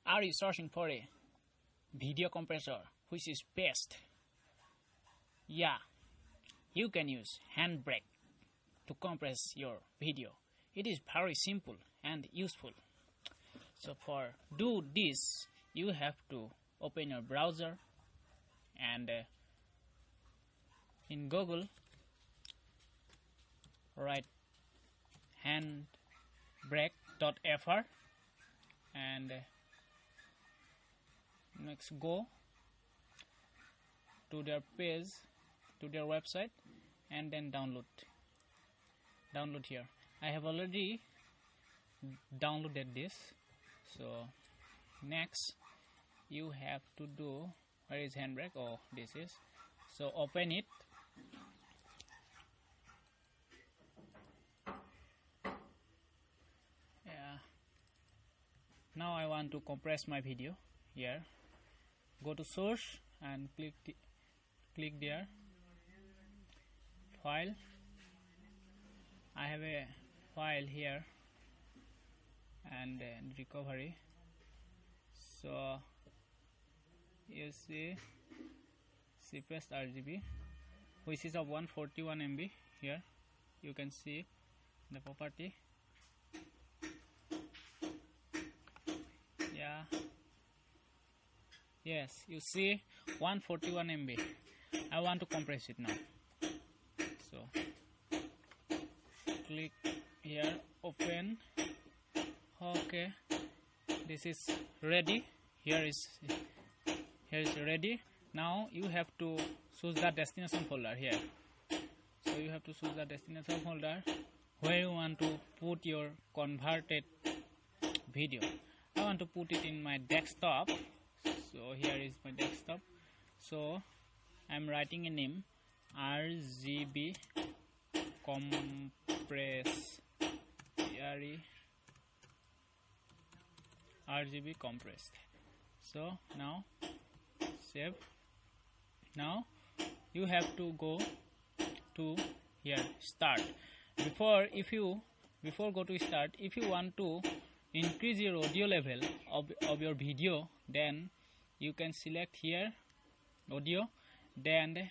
Are you searching for a video compressor which is best? Yeah, you can use HANDBRAKE to compress your video. It is very simple and useful. So for do this, you have to open your browser and in Google write HANDBRAKE.HERE and next go to their page, to their website, and then download here. I have already downloaded this. So next you have to do, where is HANDBRAKE? Oh, this is. So open it. Yeah. Now I want to compress my video here. Go to source and click there. File. I have a file here and recovery. So you see CPS RGB, which is of 141 MB. Here you can see the property. Yeah, yes, you see 141 MB. I want to compress it now. So click here, open. Okay, this is ready. Here is ready. Now you have to choose the destination folder here. So you have to choose the destination folder where you want to put your converted video. I want to put it in my desktop. So here is my desktop. So I'm writing a name, RGB compress, RGB compressed. So now save. Now you have to go to here start. Before go to start, if you want to increase your audio level of your video, then you can select here audio, then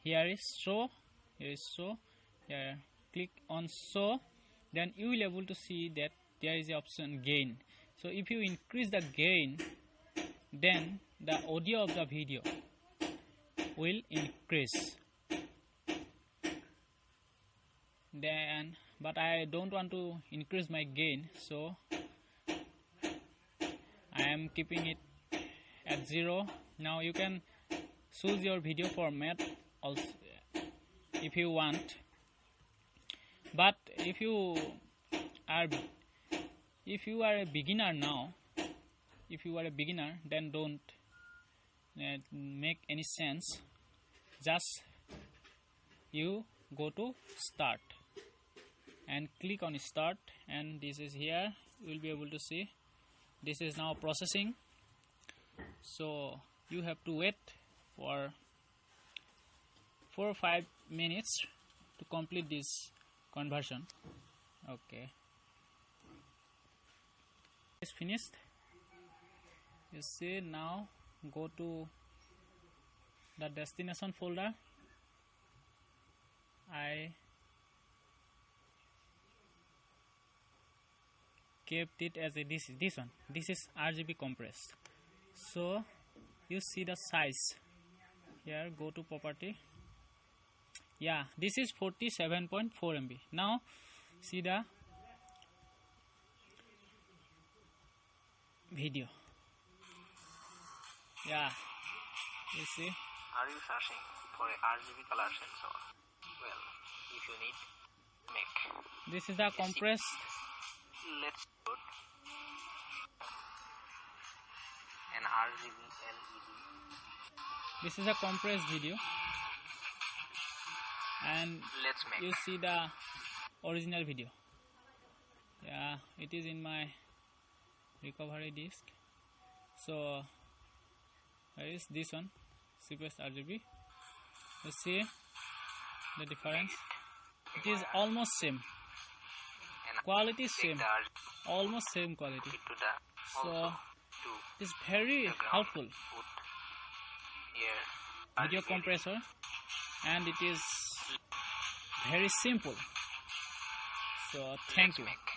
here is show, here click on show, then you will able to see that there is the option gain. So if you increase the gain, then the audio of the video will increase. Then but I don't want to increase my gain, so I am keeping it at 0. Now you can choose your video format also if you want, but if you are a beginner now, then don't make any sense. Just you go to start and click on start, and this is here. You will be able to see this is now processing. So you have to wait for 4 or 5 minutes to complete this conversion. Okay, it's finished. You see, now go to the destination folder. I kept it as a this one. This is RGB compressed. So you see the size here. Go to property. Yeah, this is 47.4 MB. Now see the video. Yeah, you see. Are you searching for a RGB color sensor? Well, if you need, make. This is the compressed. Let's put an RGB LED. This is a compressed video, and let's make. You see the original video. Yeah, it is in my recovery disk. So where is this one? CPS RGB. You see the difference. It is almost same. Quality same. Almost same quality. So to It is very the ground. helpful Put here video RGB compressor, and it is very simple. So thank you. make.